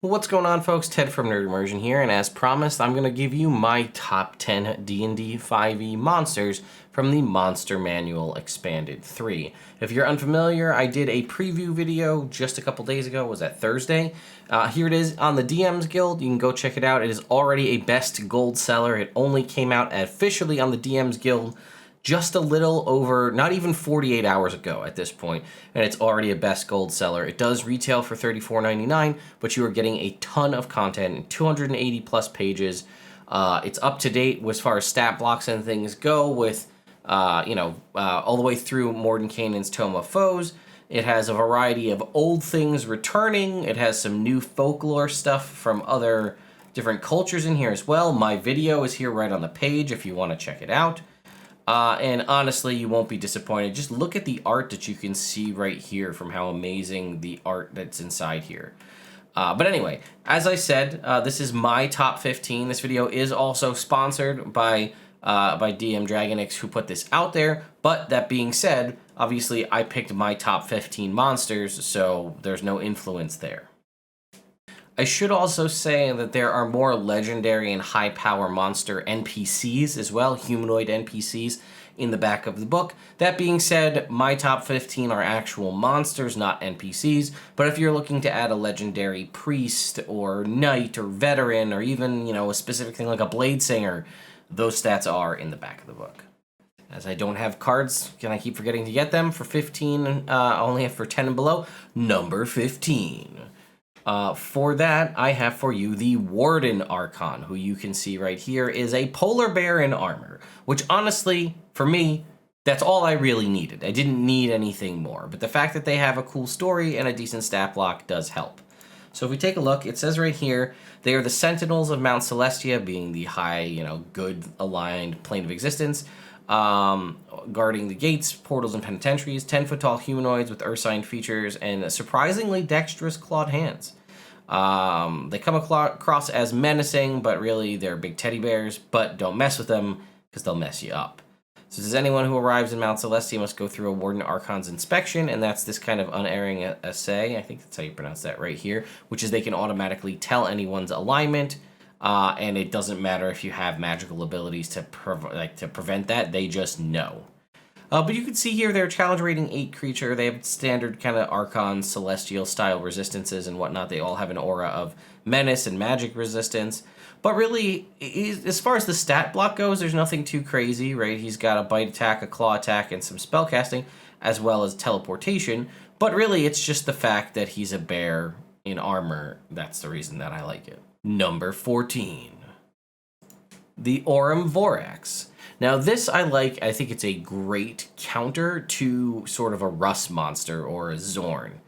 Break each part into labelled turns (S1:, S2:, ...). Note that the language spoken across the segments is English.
S1: What's going on, folks? Ted from Immersion here, and as promised, I'm going to give you my top 10 D&D 5e monsters from the Monster Manual Expanded 3. If you're unfamiliar, I did a preview video just a couple days ago. Was that Thursday? Here it is on the DM's Guild. You can go check it out. It is already a best gold seller. It only came out officially on the DM's Guild just a little over, not even 48 hours ago at this point, and it's already a best gold seller. It does retail for $34.99, but you are getting a ton of content and 280 plus pages. It's up to date as far as stat blocks and things go with, all the way through Mordenkainen's Tome of Foes. It has a variety of old things returning. It has some new folklore stuff from other different cultures in here as well. My video is here right on the page if you want to check it out. And honestly, you won't be disappointed. Just look at the art that you can see right here from how amazing the art that's inside here. But anyway, as I said, this is my top 15. This video is also sponsored by DM Dragonix, who put this out there. But that being said, obviously I picked my top 15 monsters, so there's no influence there. I should also say that there are more legendary and high-power monster NPCs as well, humanoid NPCs, in the back of the book. That being said, my top 15 are actual monsters, not NPCs, but if you're looking to add a legendary priest or knight or veteran or even, a specific thing like a blade singer, those stats are in the back of the book. As I don't have cards, and I keep forgetting to get them, for 15, I only have for 10 and below, number 15. For that, I have for you the Warden Archon, who you can see right here is a polar bear in armor, which honestly, for me, that's all I really needed. I didn't need anything more, but the fact that they have a cool story and a decent stat block does help. So if we take a look, it says right here, they are the Sentinels of Mount Celestia, being the high, good aligned plane of existence, guarding the gates, portals, and penitentiaries, 10-foot tall humanoids with earth-sign features, and surprisingly dexterous clawed hands. They come across as menacing, but really they're big teddy bears, but don't mess with them because they'll mess you up. So says anyone who arrives in Mount Celestia must go through a Warden Archon's inspection, and that's this kind of unerring assay, I think that's how you pronounce that right here, which is they can automatically tell anyone's alignment, and it doesn't matter if you have magical abilities to prevent that, they just know. But you can see here they're challenge rating 8 creature. They have standard kind of Archon, Celestial style resistances and whatnot. They all have an aura of menace and magic resistance. But really, as far as the stat block goes, there's nothing too crazy, right? He's got a bite attack, a claw attack, and some spellcasting, as well as teleportation. But really, it's just the fact that he's a bear in armor. That's the reason that I like it. Number 14. The Aurumvorax. Now this I like. I think it's a great counter to sort of a rust monster or a Zorn.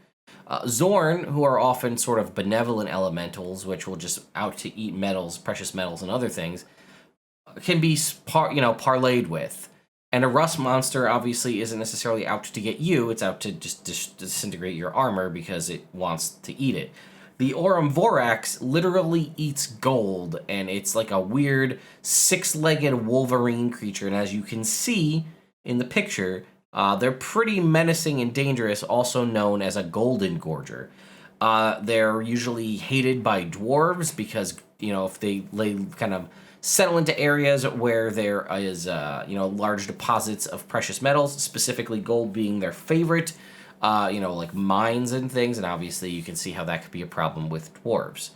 S1: Zorn, who are often sort of benevolent elementals, which will just out to eat metals, precious metals, and other things, can be parlayed with. And a rust monster obviously isn't necessarily out to get you. It's out to just disintegrate your armor because it wants to eat it. The Aurumvorax literally eats gold, and it's like a weird six-legged Wolverine creature. And as you can see in the picture, they're pretty menacing and dangerous, also known as a golden gorger. They're usually hated by dwarves because, if they kind of settle into areas where there is, large deposits of precious metals, specifically gold being their favorite, like mines and things, and obviously you can see how that could be a problem with dwarves.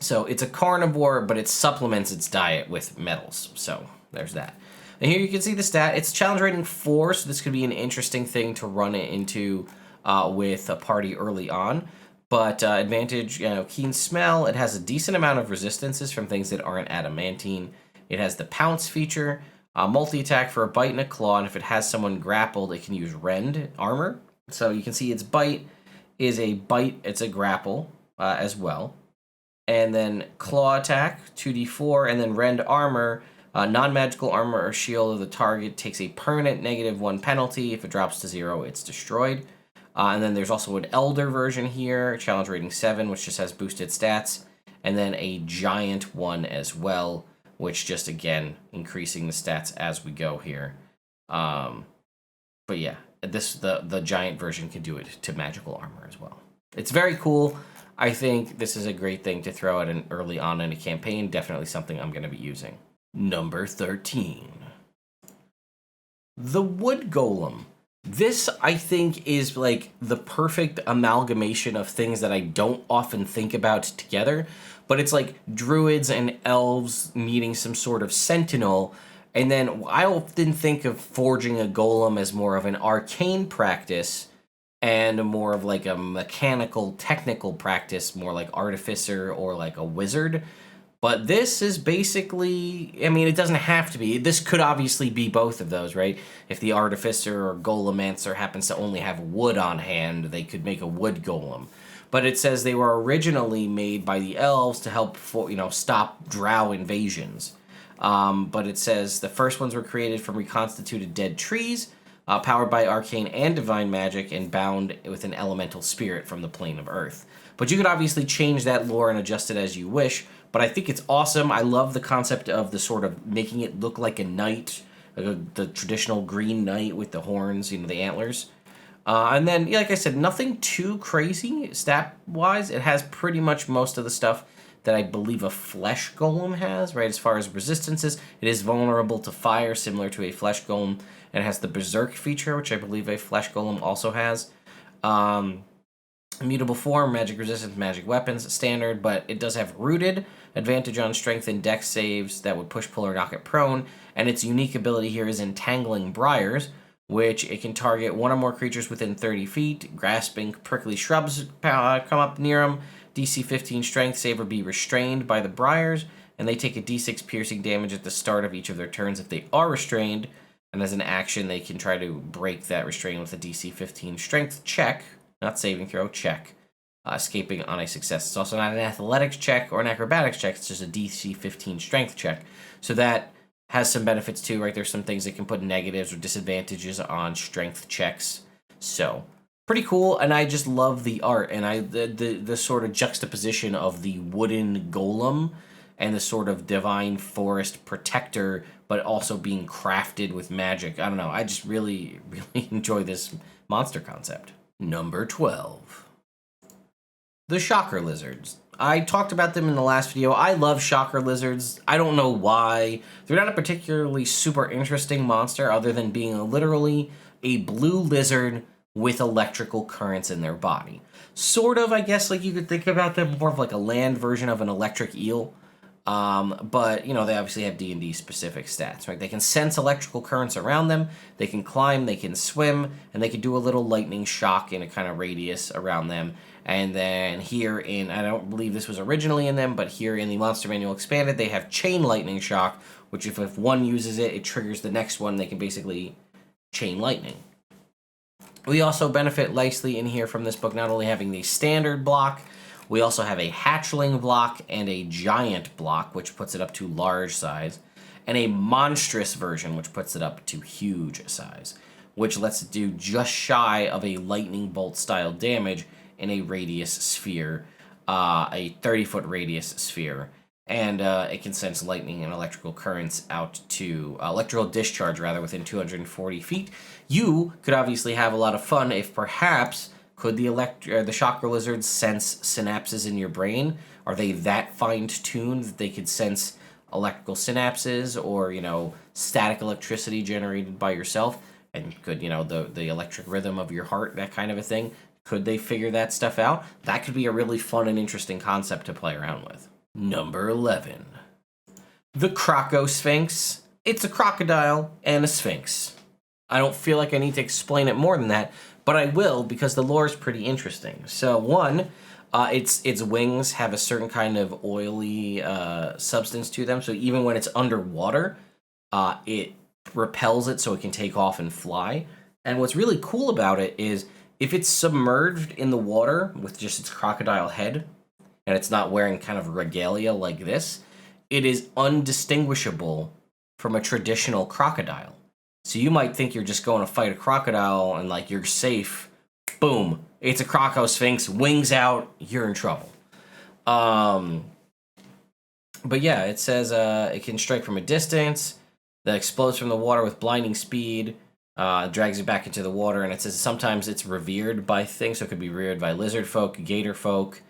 S1: So it's a carnivore, but it supplements its diet with metals, so there's that. And here you can see the stat. It's challenge rating 4, so this could be an interesting thing to run it into with a party early on. But advantage, keen smell. It has a decent amount of resistances from things that aren't adamantine. It has the pounce feature. Multi-attack for a bite and a claw, and if it has someone grappled, it can use rend armor. So you can see its bite is a bite, it's a grapple as well. And then claw attack, 2d4, and then rend armor, non-magical armor or shield of the target takes a permanent -1 penalty. If it drops to 0, it's destroyed. And then there's also an Elder version here, challenge rating 7, which just has boosted stats. And then a giant one as well, which just, again, increasing the stats as we go here. But yeah, the giant version can do it to magical armor as well. It's very cool. I think this is a great thing to throw at an early on in a campaign. Definitely something I'm going to be using. Number 13. The Wood Golem. This, I think, is like the perfect amalgamation of things that I don't often think about together, but it's like druids and elves meeting some sort of sentinel, and then I often think of forging a golem as more of an arcane practice and more of like a mechanical, technical practice, more like artificer or like a wizard. But this is basically, I mean, it doesn't have to be. This could obviously be both of those, right? If the artificer or golemancer happens to only have wood on hand, they could make a wood golem. But it says they were originally made by the elves to help, stop drow invasions. But it says the first ones were created from reconstituted dead trees, powered by arcane and divine magic, and bound with an elemental spirit from the plane of earth. But you could obviously change that lore and adjust it as you wish. But I think it's awesome. I love the concept of the sort of making it look like a knight, like the traditional green knight with the horns, the antlers. And then, like I said, nothing too crazy stat-wise. It has pretty much most of the stuff that I believe a flesh golem has, right? As far as resistances, it is vulnerable to fire, similar to a flesh golem. And it has the berserk feature, which I believe a flesh golem also has. Immutable form, magic resistance, magic weapons, standard, but it does have rooted, advantage on strength and dex saves that would push, pull, or knock it prone, and its unique ability here is Entangling Briars, which it can target one or more creatures within 30 feet, grasping prickly shrubs come up near them, DC 15 strength save or be restrained by the briars, and they take a d6 piercing damage at the start of each of their turns if they are restrained, and as an action they can try to break that restraint with a DC 15 strength check, not saving throw, check, escaping on a success. It's also not an athletics check or an acrobatics check, it's just a DC 15 strength check. So that has some benefits too, right? There's some things that can put negatives or disadvantages on strength checks. So, pretty cool, and I just love the art, and the sort of juxtaposition of the wooden golem and the sort of divine forest protector, but also being crafted with magic. I don't know, I just really, really enjoy this monster concept. Number 12. The Shocker Lizards. I talked about them in the last video. I love Shocker Lizards. I don't know why. They're not a particularly super interesting monster other than being literally a blue lizard with electrical currents in their body. Sort of, I guess, like you could think about them more of like a land version of an electric eel. But, they obviously have D&D specific stats, right? They can sense electrical currents around them, they can climb, they can swim, and they can do a little lightning shock in a kind of radius around them. And then here I don't believe this was originally in them, but here in the Monster Manual Expanded, they have chain lightning shock, which if one uses it, it triggers the next one. They can basically chain lightning. We also benefit nicely in here from this book, not only having the standard block, we also have a hatchling block and a giant block, which puts it up to large size, and a monstrous version, which puts it up to huge size, which lets it do just shy of a lightning bolt style damage in a radius sphere, a 30-foot radius sphere, and it can sense lightning and electrical currents out to electrical discharge within 240 feet. You could obviously have a lot of fun if perhaps could the Shocker Lizards sense synapses in your brain? Are they that fine-tuned that they could sense electrical synapses or, static electricity generated by yourself? And could, the electric rhythm of your heart, that kind of a thing? Could they figure that stuff out? That could be a really fun and interesting concept to play around with. Number 11. The Crocosphinx. It's a crocodile and a sphinx. I don't feel like I need to explain it more than that, but I will because the lore is pretty interesting. So one, its wings have a certain kind of oily substance to them. So even when it's underwater, it repels it so it can take off and fly. And what's really cool about it is if it's submerged in the water with just its crocodile head, and it's not wearing kind of regalia like this, it is undistinguishable from a traditional crocodile. So you might think you're just going to fight a crocodile and like you're safe. Boom, it's a Crocosphinx, wings out, you're in trouble. But yeah, it says it can strike from a distance, that explodes from the water with blinding speed, drags it back into the water, and it says sometimes it's revered by things, so it could be revered by lizard folk, gator folk,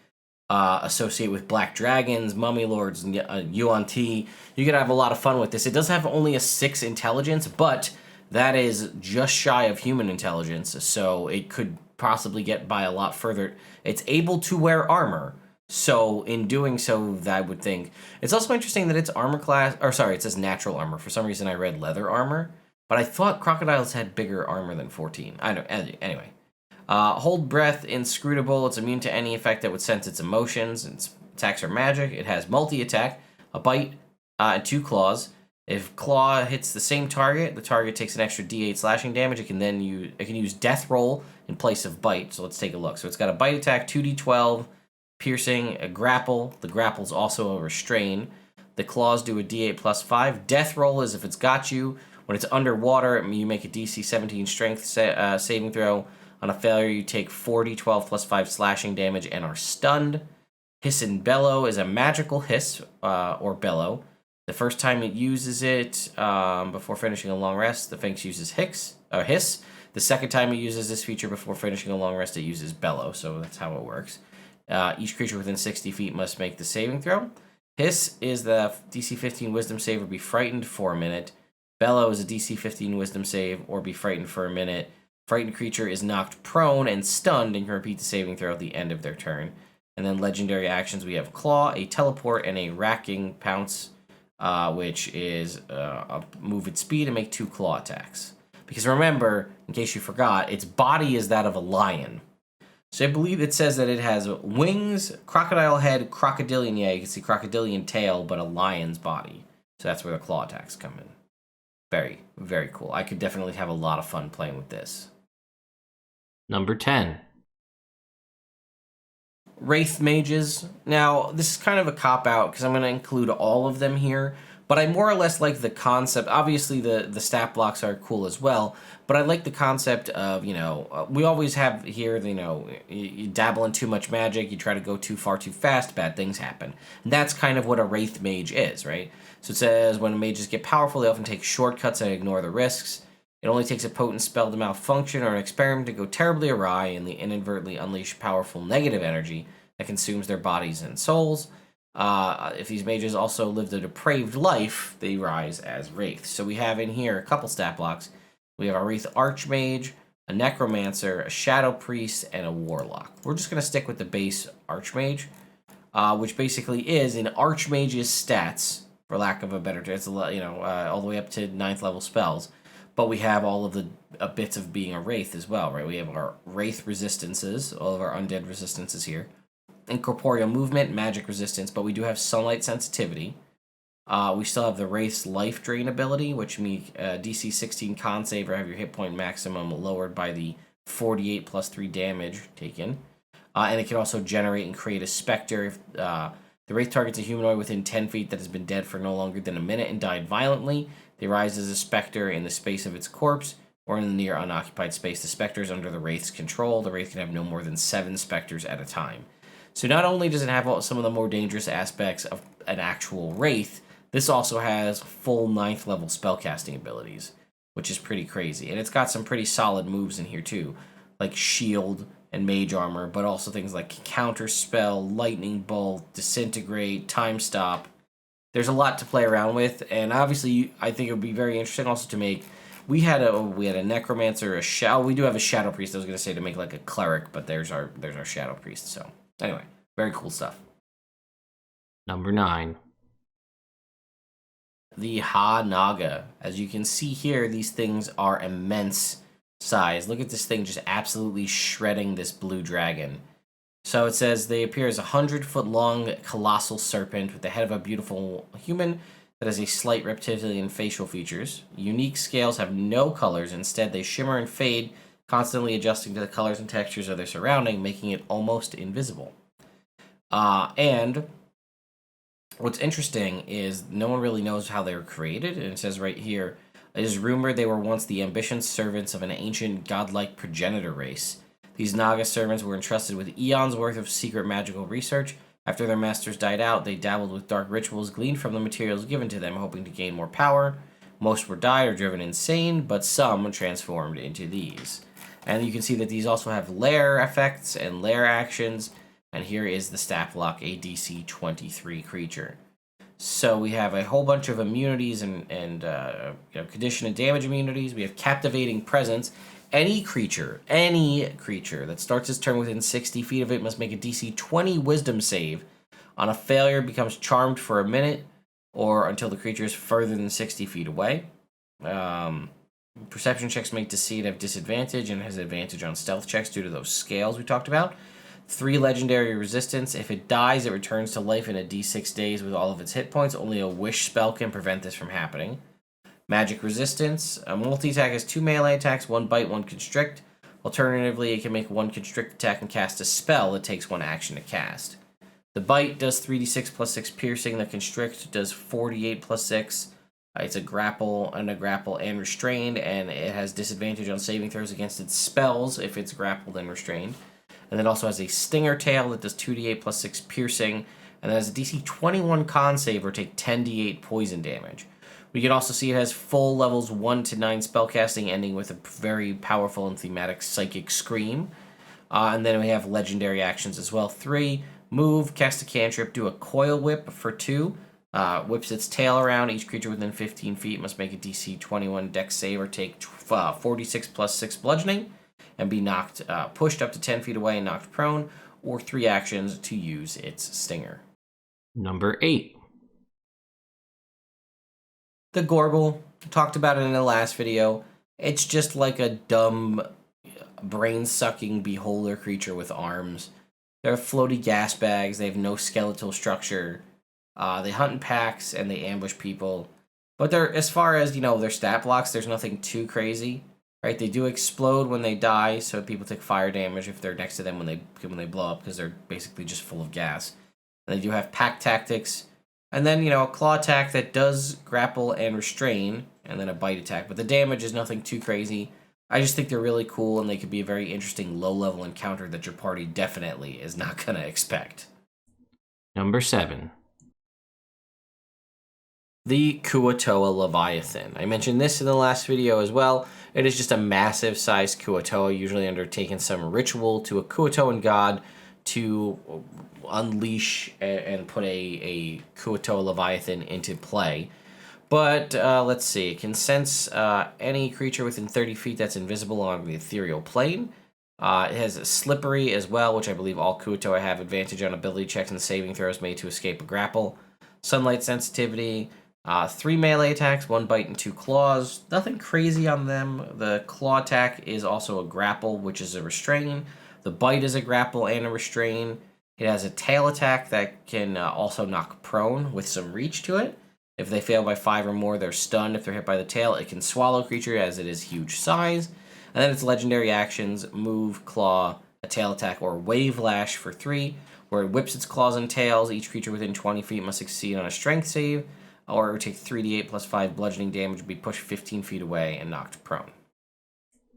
S1: associate with black dragons, mummy lords, and UNT. You could have a lot of fun with this. It does have only a 6 intelligence, but that is just shy of human intelligence, so it could possibly get by a lot further. It's able to wear armor, so in doing so, I would think. It's also interesting that its armor class, or sorry, it says natural armor. For some reason I read leather armor, but I thought crocodiles had bigger armor than 14. I don't, anyway. Hold breath, inscrutable. It's immune to any effect that would sense its emotions. Its attacks are magic. It has multi-attack, a bite, and 2 claws. If claw hits the same target, the target takes an extra D8 slashing damage. It can then use death roll in place of bite. So let's take a look. So it's got a bite attack, 2d12, piercing, a grapple. The grapple's also a restrain. The claws do a D8 plus 5. Death roll is if it's got you. When it's underwater, you make a DC 17 strength saving throw. On a failure, you take 4d12 plus 5 slashing damage and are stunned. Hiss and Bellow is a magical hiss, or bellow. The first time it uses it, before finishing a long rest, the Sphinx uses hiss. The second time it uses this feature before finishing a long rest, it uses bellow, so that's how it works. Each creature within 60 feet must make the saving throw. Hiss is the DC 15 wisdom save or be frightened for a minute. Bellow is a DC 15 wisdom save or be frightened for a minute. Frightened creature is knocked prone and stunned and can repeat the saving throw at the end of their turn. And then legendary actions, we have Claw, a Teleport, and a Racking Pounce, which is a move at speed and make 2 claw attacks. Because remember, in case you forgot, its body is that of a lion. So I believe it says that it has wings, crocodile head, crocodilian, yeah, you can see crocodilian tail, but a lion's body. So that's where the claw attacks come in. Very, very cool. I could definitely have a lot of fun playing with this. Number 10. Wraith Mages. Now, this is kind of a cop-out because I'm going to include all of them here, but I more or less like the concept. Obviously, the stat blocks are cool as well, but I like the concept of, we always have here, you dabble in too much magic, you try to go too far too fast, bad things happen. And that's kind of what a Wraith Mage is, right? So it says, when mages get powerful, they often take shortcuts and ignore the risks. It only takes a potent spell to malfunction or an experiment to go terribly awry, and they inadvertently unleash powerful negative energy that consumes their bodies and souls. If these mages also lived a depraved life, they rise as wraiths. So we have in here a couple stat blocks. We have a Wraith Archmage, a Necromancer, a Shadow Priest, and a Warlock. We're just going to stick with the base Archmage, which basically is an Archmage's stats, for lack of a better term. It's all the way up to 9th level spells. But we have all of the bits of being a Wraith as well, right? We have our Wraith resistances, all of our undead resistances here. Incorporeal movement, magic resistance, but we do have sunlight sensitivity. We still have the Wraith's life drain ability, which make DC 16 con save or have your hit point maximum lowered by the 48 plus 3 damage taken. And it can also generate and create a specter. If the Wraith targets a humanoid within 10 feet that has been dead for no longer than a minute and died violently, they rise as a specter in the space of its corpse or in the near unoccupied space. The specter is under the Wraith's control. The Wraith can have no more than 7 specters at a time. So not only does it have some of the more dangerous aspects of an actual Wraith, this also has full 9th level spellcasting abilities, which is pretty crazy. And it's got some pretty solid moves in here too, like Shield and Mage Armor, but also things like Counter Spell, Lightning Bolt, Disintegrate, Time Stop. There's a lot to play around with, and obviously I think it would be very interesting also to make. We had a Necromancer, we do have a Shadow Priest. I was gonna say to make like a Cleric, but there's our Shadow Priest. So anyway, very cool stuff. Number 9. The Ha-Naga. As you can see here, these things are immense size. Look at this thing just absolutely shredding this blue dragon. So it says they appear as a 100-foot-long colossal serpent with the head of a beautiful human that has a slight reptilian facial features. Unique scales have no colors. Instead, they shimmer and fade, constantly adjusting to the colors and textures of their surrounding, making it almost invisible. And what's interesting is no one really knows how they were created. And it says right here, it is rumored they were once the ambitious servants of an ancient godlike progenitor race. These Naga servants were entrusted with eons worth of secret magical research. After their masters died out, they dabbled with dark rituals gleaned from the materials given to them, hoping to gain more power. Most were died or driven insane, but some transformed into these. And you can see that these also have lair effects and lair actions. And here is the stat block, a DC 23 creature. So we have a whole bunch of immunities and condition and damage immunities. We have Captivating Presence. Any creature that starts its turn within 60 feet of it must make a DC 20 Wisdom save. On a failure, becomes charmed for a minute or until the creature is further than 60 feet away. Perception checks make Deceit have disadvantage and has advantage on stealth checks due to those scales we talked about. 3 legendary resistance. If it dies, it returns to life in a d6 days with all of its hit points. Only a wish spell can prevent this from happening. Magic resistance. A multi-attack has 2 melee attacks, 1 bite, 1 constrict. Alternatively, it can make 1 constrict attack and cast a spell that takes 1 action to cast. The bite does 3d6 plus 6 piercing. The constrict does 4d8 plus 6. It's a grapple and restrained, and it has disadvantage on saving throws against its spells if it's grappled and restrained. And it also has a stinger tail that does 2d8 plus 6 piercing, and it has a DC 21 con save or take 10d8 poison damage. We can also see it has full levels 1 to 9 spellcasting, ending with a very powerful and thematic Psychic Scream. And then we have legendary actions as well. 3, move, cast a cantrip, do a Coil Whip for 2. Whips its tail around. Each creature within 15 feet must make a DC 21 Dex save or take 46 plus 6 bludgeoning and be pushed up to 10 feet away and knocked prone, or 3 actions to use its stinger. Number 8. The Gorbel. Talked about it in the last video. It's just like a dumb, brain-sucking beholder creature with arms. They're floaty gas bags. They have no skeletal structure. They hunt in packs and they ambush people. But they're, as far as, their stat blocks, there's nothing too crazy. Right? They do explode when they die, so people take fire damage if they're next to them when they blow up, because they're basically just full of gas. And they do have pack tactics. And then, a claw attack that does grapple and restrain, and then a bite attack. But the damage is nothing too crazy. I just think they're really cool, and they could be a very interesting low-level encounter that your party definitely is not going to expect. Number 7. The Kuo-Toa Leviathan. I mentioned this in the last video as well. It is just a massive-sized Kuo-Toa, usually undertaking some ritual to a Kuo-Toan god to unleash and put a Kuo-Toa Leviathan into play. But let's see. It can sense any creature within 30 feet that's invisible along the ethereal plane. It has a Slippery as well, which I believe all Kuo-Toa have advantage on ability checks and saving throws made to escape a grapple. Sunlight sensitivity. 3 melee attacks, 1 bite and 2 claws. Nothing crazy on them. The claw attack is also a grapple, which is a restrain. The bite is a grapple and a restrain. It has a tail attack that can also knock prone with some reach to it. If they fail by 5 or more, they're stunned. If they're hit by the tail, it can swallow creature as it is huge size. And then its legendary actions, move, claw, a tail attack, or wave lash for 3, where it whips its claws and tails. Each creature within 20 feet must succeed on a strength save, or it would take 3d8 plus 5 bludgeoning damage, be pushed 15 feet away and knocked prone.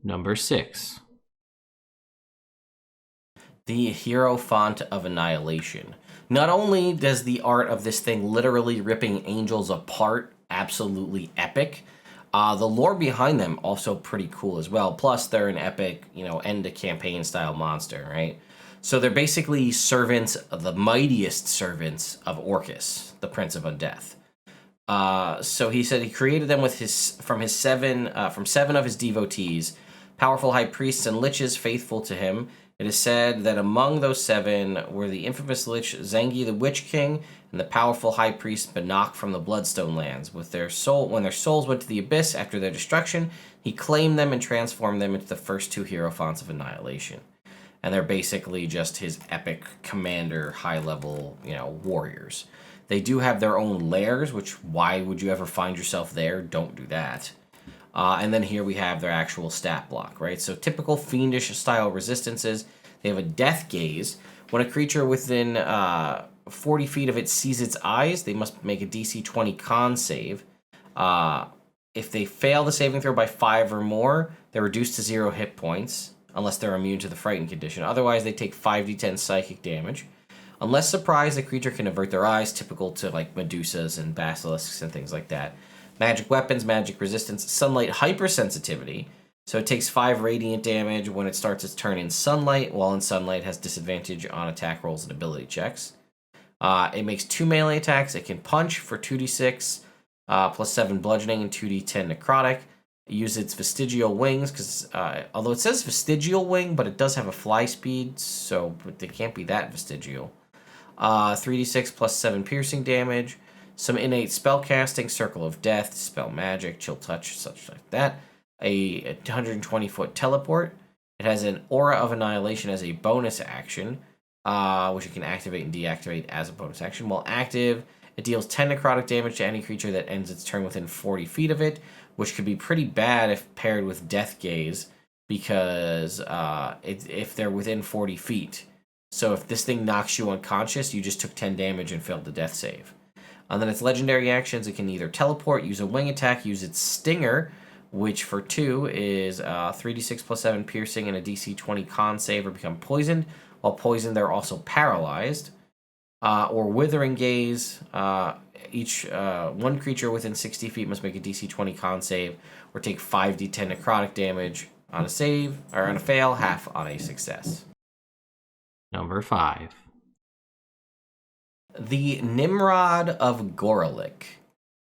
S1: Number 6. The Heirophant of Annihilation. Not only does the art of this thing literally ripping angels apart absolutely epic, the lore behind them also pretty cool as well. Plus, they're an epic, end-to-campaign style monster, right? So they're basically servants, the mightiest servants of Orcus, the Prince of Undeath. So he said he created them from 7 of his devotees, powerful high priests and liches faithful to him. It is said that among those 7 were the infamous lich Zengi the Witch King and the powerful high priest Banach from the Bloodstone lands. When their souls went to the abyss after their destruction, he claimed them and transformed them into the first 2 Hierophants of Annihilation. And they're basically just his epic commander, high-level, warriors. They do have their own lairs, which why would you ever find yourself there? Don't do that. And then here we have their actual stat block, right? So typical fiendish style resistances. They have a death gaze. When a creature within 40 feet of it sees its eyes, they must make a DC 20 con save. If they fail the saving throw by 5 or more, they're reduced to 0 hit points, unless they're immune to the frightened condition. Otherwise, they take 5d10 psychic damage. Unless surprised, the creature can avert their eyes, typical to like Medusas and Basilisks and things like that. Magic weapons, magic resistance, sunlight hypersensitivity. So it takes 5 radiant damage when it starts its turn in sunlight. While in sunlight, it has disadvantage on attack rolls and ability checks. It makes 2 melee attacks. It can punch for 2d6, plus 7 bludgeoning and 2d10 necrotic. Use its vestigial wings, because although it says vestigial wing, but it does have a fly speed, so it can't be that vestigial. 3d6 plus 7 piercing damage. Some innate spell casting, Circle of Death, Spell Magic, Chill Touch, such like that. A 120-foot teleport. It has an Aura of Annihilation as a bonus action, which it can activate and deactivate as a bonus action. While active, it deals 10 necrotic damage to any creature that ends its turn within 40 feet of it, which could be pretty bad if paired with Death Gaze, because if they're within 40 feet. So if this thing knocks you unconscious, you just took 10 damage and failed the death save. And then its legendary actions, it can either teleport, use a wing attack, use its Stinger, which for 2 is 3d6 plus 7 piercing and a DC 20 con save or become poisoned. While poisoned, they're also paralyzed. Or Withering Gaze. One creature within 60 feet must make a DC 20 con save or take 5d10 necrotic damage on a save, or on a fail, half on a success.
S2: Number 5.
S1: The Nimrod of Gorellik.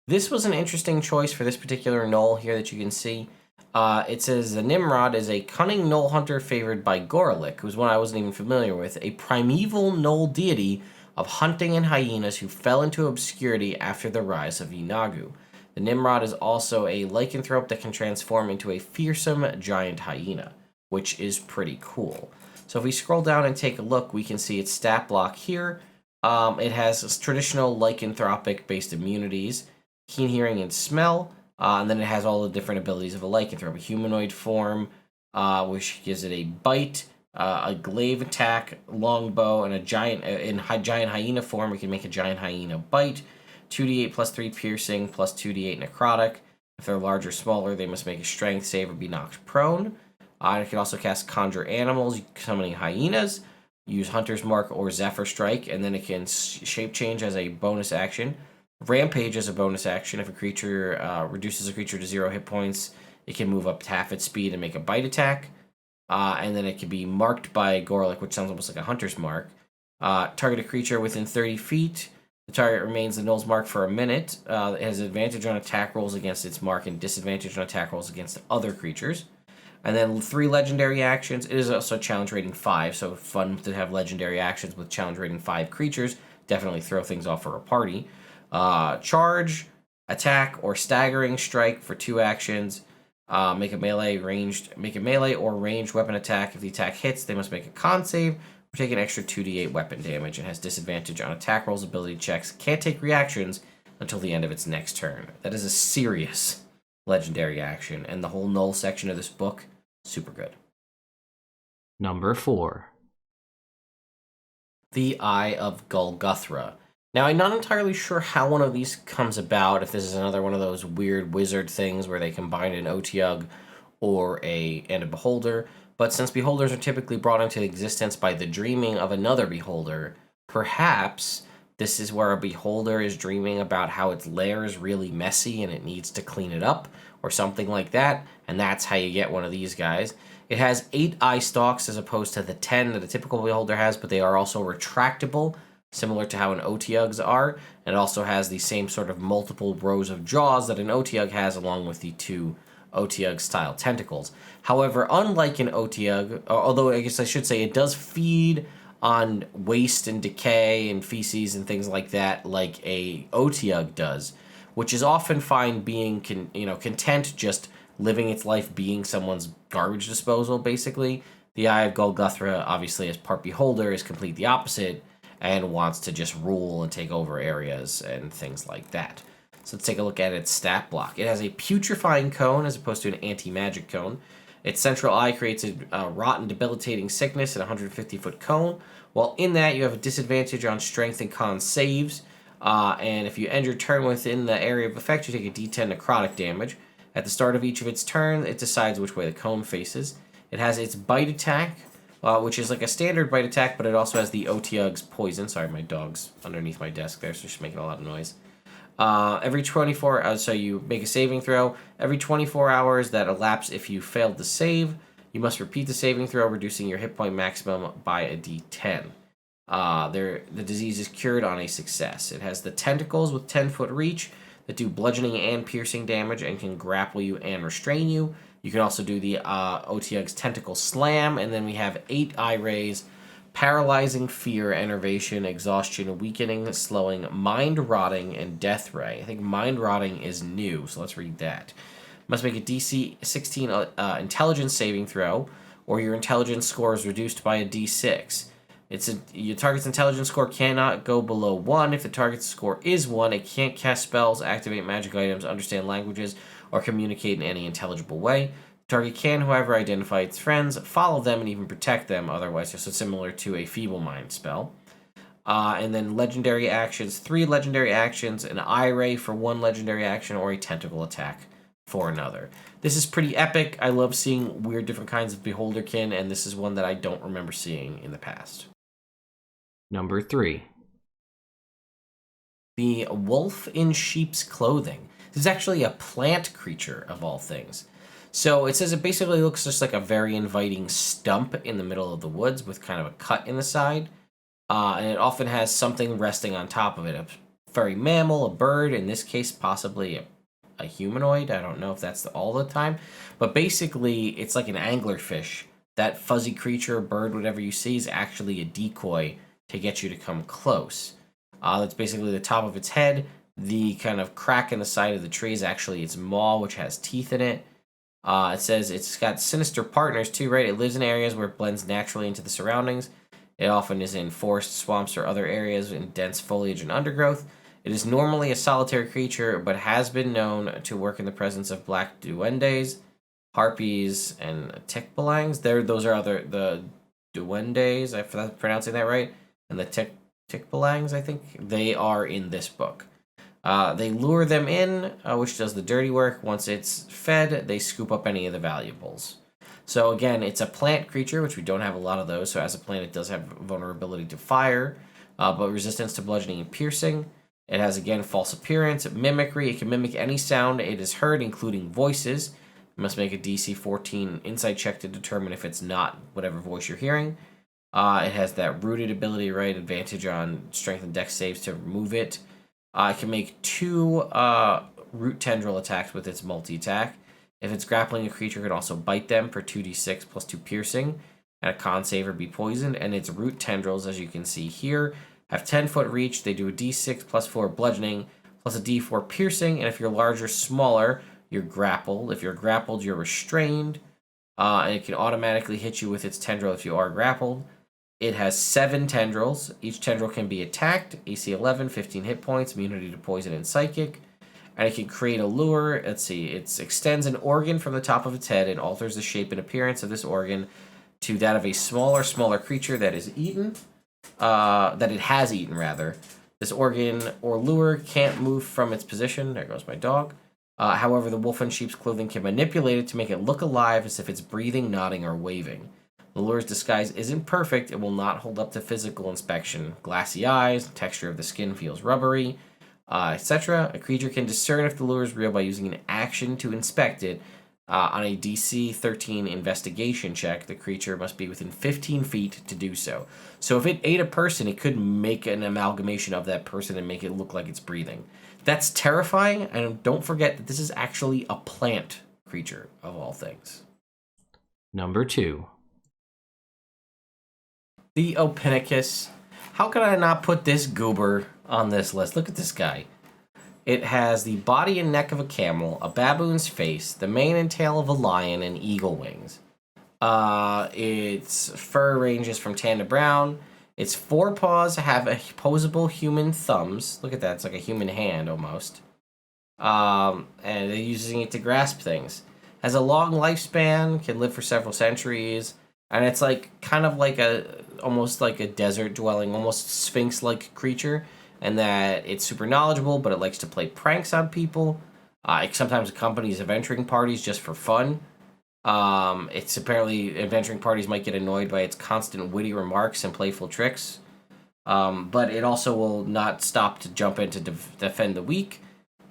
S1: This was an interesting choice for this particular Gnoll here that you can see. It says the Nimrod is a cunning Gnoll hunter favored by Gorellik, who's one I wasn't even familiar with, a primeval Gnoll deity of hunting and hyenas who fell into obscurity after the rise of Yeenagu. The Nimrod is also a lycanthrope that can transform into a fearsome giant hyena, which is pretty cool. So if we scroll down and take a look, we can see its stat block here. It has traditional lycanthropic-based immunities, keen hearing and smell, and then it has all the different abilities of a lycanthrope. A humanoid form, which gives it a bite, a glaive attack, longbow, and a giant hyena form. We can make a giant hyena bite. 2d8 plus 3 piercing plus 2d8 necrotic. If they're large or smaller, they must make a strength save or be knocked prone. It can also cast Conjure Animals, summoning hyenas. Use Hunter's Mark or Zephyr Strike, and then it can shape change as a bonus action. Rampage as a bonus action. If a creature reduces a creature to 0 hit points, it can move up to half its speed and make a bite attack. And then it can be marked by Gorellik, which sounds almost like a Hunter's Mark. Target a creature within 30 feet. The target remains the Gnoll's mark for a minute. It has advantage on attack rolls against its mark and disadvantage on attack rolls against other creatures. And then 3 legendary actions. It is also challenge rating 5, so fun to have legendary actions with challenge rating 5 creatures. Definitely throw things off for a party. Charge, attack, or staggering strike for 2 actions. Make a melee or ranged weapon attack. If the attack hits, they must make a con save or take an extra 2d8 weapon damage and has disadvantage on attack rolls, ability checks. Can't take reactions until the end of its next turn. That is a serious legendary action, and the whole Gnoll section of this book, super good.
S2: Number 4.
S1: The Eye of Gulguthra. Now, I'm not entirely sure how one of these comes about, if this is another one of those weird wizard things where they combine an Otyugh and a beholder, but since beholders are typically brought into existence by the dreaming of another beholder, perhaps this is where a beholder is dreaming about how its lair is really messy and it needs to clean it up, or something like that, and that's how you get one of these guys. It has 8 eye stalks as opposed to the 10 that a typical beholder has, but they are also retractable, similar to how an Otyugh's are, and it also has the same sort of multiple rows of jaws that an Otyugh has, along with the 2 Otyugh-style tentacles. However, unlike an Otyugh, although I guess I should say it does feed on waste and decay and feces and things like that, like a Otyugh does, which is often fine being content just living its life being someone's garbage disposal, basically. The Eye of Golguthra, obviously, as part beholder, is complete the opposite and wants to just rule and take over areas and things like that. So let's take a look at its stat block. It has a putrefying cone as opposed to an anti-magic cone. Its central eye creates a rotten, debilitating sickness at a 150-foot cone. While in that, you have a disadvantage on strength and con saves. And if you end your turn within the area of effect, you take a d10 necrotic damage. At the start of each of its turns, it decides which way the cone faces. It has its bite attack, which is like a standard bite attack, but it also has the Otyugh's poison. Sorry, my dog's underneath my desk there, so she's making a lot of noise. Every 24, so you make a saving throw. Every 24 hours that elapse if you failed to save, you must repeat the saving throw, reducing your hit point maximum by a d10. The disease is cured on a success. It has the tentacles with 10-foot reach that do bludgeoning and piercing damage and can grapple you and restrain you. You can also do the Otyugh's Tentacle Slam, and then we have 8 eye rays, paralyzing, fear, enervation, exhaustion, weakening, slowing, mind rotting, and death ray. I think mind rotting is new, so let's read that. Must make a DC 16 intelligence saving throw, or your intelligence score is reduced by a d6. Your target's intelligence score cannot go below 1. If the target's score is 1, it can't cast spells, activate magic items, understand languages, or communicate in any intelligible way. The target can, however, identify its friends, follow them, and even protect them otherwise, so similar to a Feeble Mind spell. And then legendary actions, 3 legendary actions, an eye ray for 1 legendary action, or a tentacle attack for another. This is pretty epic. I love seeing weird different kinds of Beholderkin, and this is one that I don't remember seeing in the past.
S2: Number 3.
S1: The Wolf in Sheep's Clothing. This is actually a plant creature, of all things. So it says it basically looks just like a very inviting stump in the middle of the woods with kind of a cut in the side. And it often has something resting on top of it. A furry mammal, a bird, in this case possibly a humanoid. I don't know if that's all the time. But basically, it's like an anglerfish. That fuzzy creature, bird, whatever you see, is actually a decoy to get you to come close. That's basically the top of its head. The kind of crack in the side of the tree is actually its maw, which has teeth in it. It says it's got sinister partners too, right? It lives in areas where it blends naturally into the surroundings. It often is in forests, swamps, or other areas in dense foliage and undergrowth. It is normally a solitary creature, but has been known to work in the presence of black duendes, harpies, and tikbalangs. Those are the duendes, if I'm pronouncing that right, and the tikbalangs, I think. They are in this book. They lure them in, which does the dirty work. Once it's fed, they scoop up any of the valuables. So again, it's a plant creature, which we don't have a lot of those. So as a plant, it does have vulnerability to fire, but resistance to bludgeoning and piercing. It has, again, false appearance, mimicry. It can mimic any sound it has heard, including voices. It must make a DC 14 insight check to determine if it's not whatever voice you're hearing. It has that rooted ability, right? Advantage on strength and dex saves to remove it. It can make 2 root tendril attacks with its multi-attack. If it's grappling a creature, it can also bite them for 2d6 plus 2 piercing, and a con save or be poisoned. And its root tendrils, as you can see here, have 10-foot reach. They do a d6 plus 4 bludgeoning plus a d4 piercing. And if you're large or smaller, you're grappled. If you're grappled, you're restrained. And it can automatically hit you with its tendril if you are grappled. It has 7 tendrils. Each tendril can be attacked. AC 11, 15 hit points, immunity to poison and psychic. And it can create a lure. Let's see. It extends an organ from the top of its head and alters the shape and appearance of this organ to that of a smaller creature that is eaten. That it has eaten, rather. This organ or lure can't move from its position. There goes my dog. However, the wolf in sheep's clothing can manipulate it to make it look alive as if it's breathing, nodding, or waving. The lure's disguise isn't perfect. It will not hold up to physical inspection. Glassy eyes, texture of the skin feels rubbery, etc. A creature can discern if the lure is real by using an action to inspect it. On a DC 13 investigation check, the creature must be within 15 feet to do so. So if it ate a person, it could make an amalgamation of that person and make it look like it's breathing. That's terrifying, and don't forget that this is actually a plant creature, of all things.
S2: Number 2.
S1: The Opinicus. How could I not put this goober on this list? Look at this guy. It has the body and neck of a camel, a baboon's face, the mane and tail of a lion, and eagle wings. Its fur ranges from tan to brown. Its forepaws have opposable human thumbs. Look at that. It's like a human hand, almost. And they're using it to grasp things. Has a long lifespan, can live for several centuries. And it's like kind of like almost like a desert dwelling, almost sphinx-like creature, and that it's super knowledgeable, but it likes to play pranks on people. It sometimes accompanies adventuring parties just for fun. It's apparently adventuring parties might get annoyed by its constant witty remarks and playful tricks. But it also will not stop to jump in to defend the weak.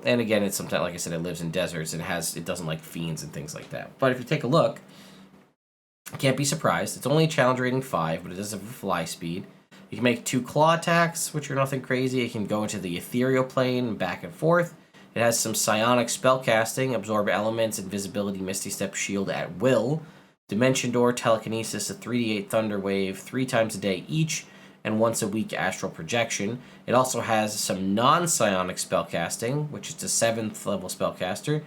S1: And again, it's sometimes, like I said, it lives in deserts. It doesn't like fiends and things like that. But if you take a look, can't be surprised. It's only a challenge rating 5, but it does have a fly speed. You can make 2 claw attacks, which are nothing crazy. It can go into the ethereal plane back and forth. It has some psionic spellcasting, absorb elements, invisibility, misty step, shield at will. Dimension door, telekinesis, a 3d8 thunder wave, 3 times a day each, and once a week astral projection. It also has some non-psionic spellcasting, which is a 7th level spellcaster.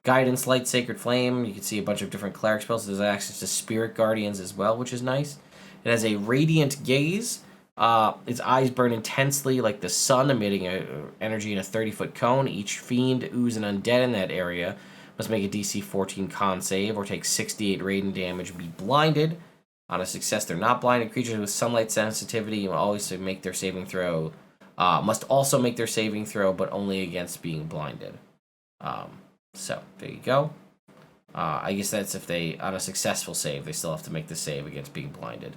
S1: Guidance, light, sacred flame. You can see a bunch of different cleric spells. There's access to spirit guardians as well, which is nice. It has a radiant gaze. Its eyes burn intensely like the sun, emitting energy in a 30-foot cone. Each fiend, ooze, and undead in that area must make a DC 14 con save or take 68 radiant damage and be blinded. On a success, they're not blinded. Creatures with sunlight sensitivity will always make their saving throw. Must also make their saving throw, but only against being blinded. So, there you go. I guess that's if they, on a successful save, they still have to make the save against being blinded.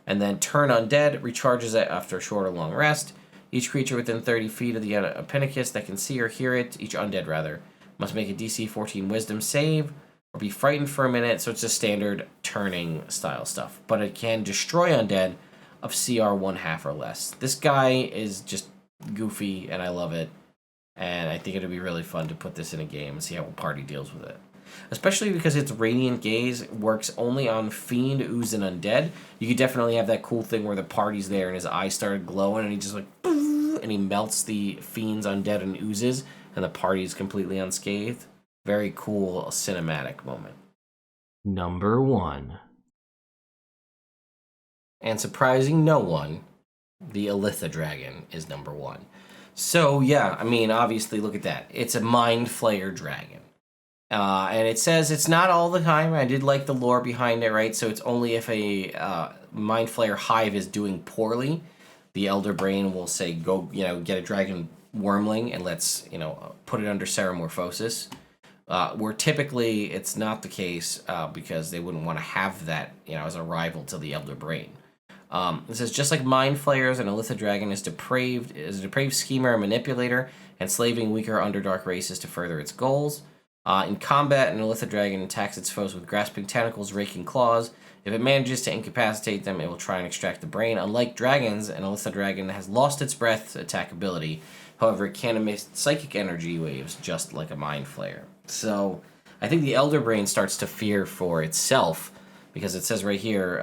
S1: And then Turn Undead recharges it after a short or long rest. Each creature within 30 feet of the Opinicus that can see or hear it, each undead rather, must make a DC 14 Wisdom save or be frightened for a minute. So it's just standard turning style stuff. But it can destroy undead of CR 1/2 or less. This guy is just goofy, and I love it. And I think it'll be really fun to put this in a game and see how a party deals with it. Especially because its Radiant Gaze works only on Fiend, Ooze, and Undead. You could definitely have that cool thing where the party's there and his eyes started glowing and he just like, and he melts the Fiends, Undead, and Oozes, and the party's completely unscathed. Very cool cinematic moment.
S2: Number 1.
S1: And surprising no one, the Illithidragon is number 1. So, yeah, I mean, obviously, look at that. It's a Mind Flayer dragon. And it says it's not all the time. I did like the lore behind it, right? So it's only if a Mind Flayer hive is doing poorly, the Elder Brain will say, go, get a dragon wormling and let's, put it under Ceramorphosis. Where typically it's not the case because they wouldn't want to have that, as a rival to the Elder Brain. It says, just like Mind Flayers, an Illithidragon is a depraved schemer and manipulator, enslaving weaker Underdark races to further its goals. In combat, an Illithidragon attacks its foes with grasping tentacles, raking claws. If it manages to incapacitate them, it will try and extract the brain. Unlike dragons, an Illithidragon has lost its breath attack ability. However, it can emit psychic energy waves, just like a Mind Flayer. So, I think the Elder Brain starts to fear for itself, because it says right here,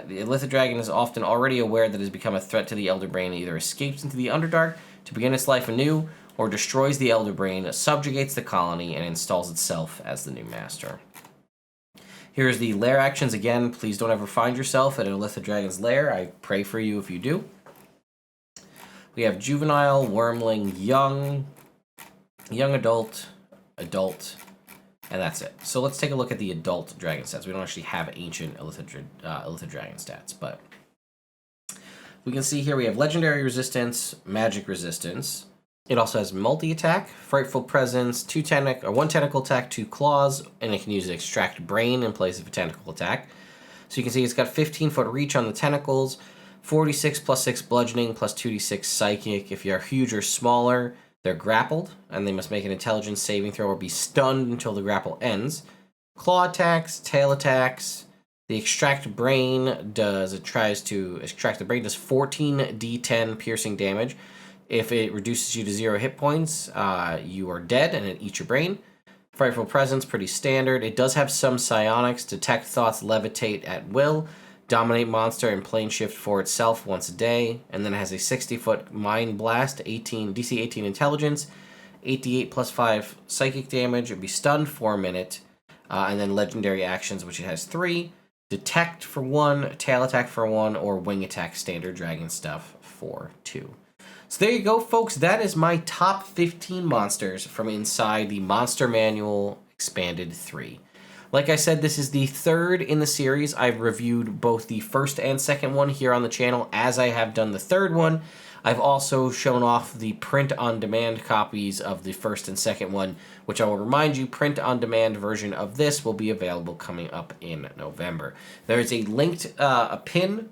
S1: the Illithidragon is often already aware that it has become a threat to the Elder Brain and either escapes into the Underdark to begin its life anew, or destroys the Elder Brain, subjugates the colony, and installs itself as the new master. Here's the lair actions again. Please don't ever find yourself at an Illithidragon's lair. I pray for you if you do. We have Juvenile, Wormling, Young Adult, and that's it. So let's take a look at the adult dragon stats. We don't actually have ancient Illithidragon stats, but we can see here we have legendary resistance, magic resistance. It also has multi-attack, frightful presence, one tentacle attack, 2 claws, and it can use extract brain in place of a tentacle attack. So you can see it's got 15-foot reach on the tentacles, 46 plus 6 bludgeoning plus 2d6 psychic. If you're huge or smaller, they're grappled, and they must make an intelligence saving throw or be stunned until the grapple ends. Claw attacks, tail attacks. The extract brain does 14d10 piercing damage. If it reduces you to 0 hit points, you are dead, and it eats your brain. Frightful Presence, pretty standard. It does have some psionics, detect thoughts, levitate at will, dominate monster, and plane shift for itself once a day. And then it has a 60-foot Mind Blast, DC 18 intelligence, 8d8 plus 5 psychic damage. It'd be stunned for a minute. And then legendary actions, which it has 3. Detect for 1, tail attack for 1, or wing attack standard dragon stuff for 2. So there you go, folks. That is my top 15 monsters from inside the Monster Manual Expanded 3. Like I said, this is the 3rd in the series. I've reviewed both the first and second one here on the channel, as I have done the 3rd one. I've also shown off the print-on-demand copies of the first and second one, which I will remind you, print-on-demand version of this will be available coming up in November. There is a linked, a pinned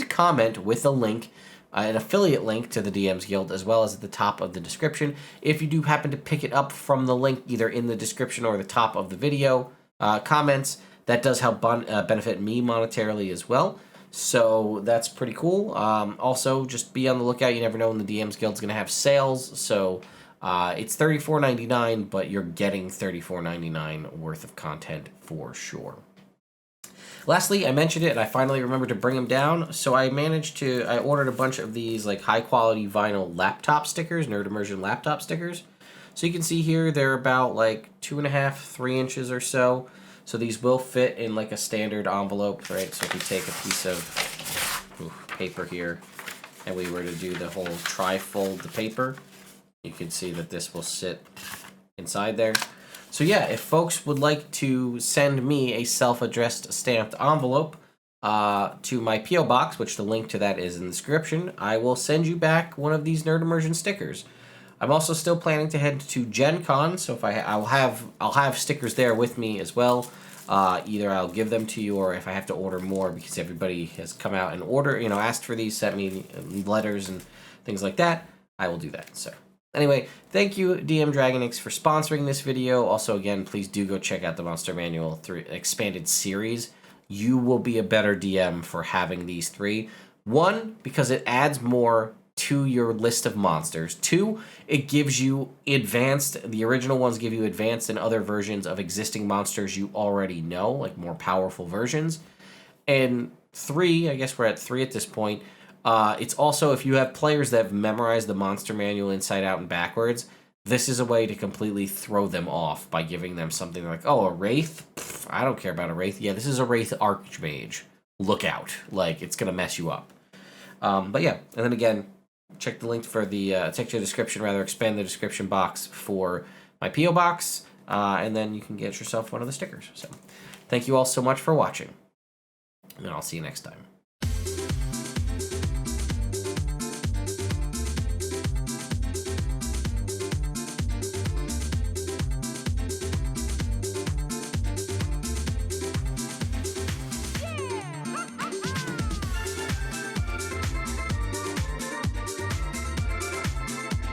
S1: comment with a link an affiliate link to the DM's Guild, as well as at the top of the description. If you do happen to pick it up from the link either in the description or the top of the video comments, that does help benefit me monetarily as well. So that's pretty cool. Also, just be on the lookout. You never know when the DM's Guild's going to have sales. So it's $34.99, but you're getting $34.99 worth of content for sure. Lastly, I mentioned it, and I finally remembered to bring them down. So I ordered a bunch of these like high-quality vinyl laptop stickers, Nerd Immersion laptop stickers. So you can see here, they're about like 2.5, 3 inches or so. So these will fit in like a standard envelope, right? So if you take a piece of paper here, and we were to do the whole tri-fold the paper, you can see that this will sit inside there. So yeah, if folks would like to send me a self-addressed stamped envelope to my P.O. box, which the link to that is in the description, I will send you back one of these Nerd Immersion stickers. I'm also still planning to head to Gen Con, so if I'll have stickers there with me as well. Either I'll give them to you, or if I have to order more, because everybody has come out and asked for these, sent me letters and things like that, I will do that. So anyway, thank you, DM Dragonix, for sponsoring this video. Also, again, please do go check out the Monster Manual 3 Expanded Series. You will be a better DM for having these 3. 1, because it adds more to your list of monsters. 2, it gives you advanced, the original ones give you advanced and other versions of existing monsters you already know, like more powerful versions. And 3, I guess we're at 3 at this point, it's also, if you have players that have memorized the monster manual inside out and backwards, this is a way to completely throw them off by giving them something like, oh, a Wraith? Pff, I don't care about a Wraith. Yeah, this is a Wraith Archmage. Look out. Like, it's going to mess you up. But yeah, and then again, check the link for the, check the description, expand the description box for my P.O. box, and then you can get yourself one of the stickers. So, thank you all so much for watching, and I'll see you next time.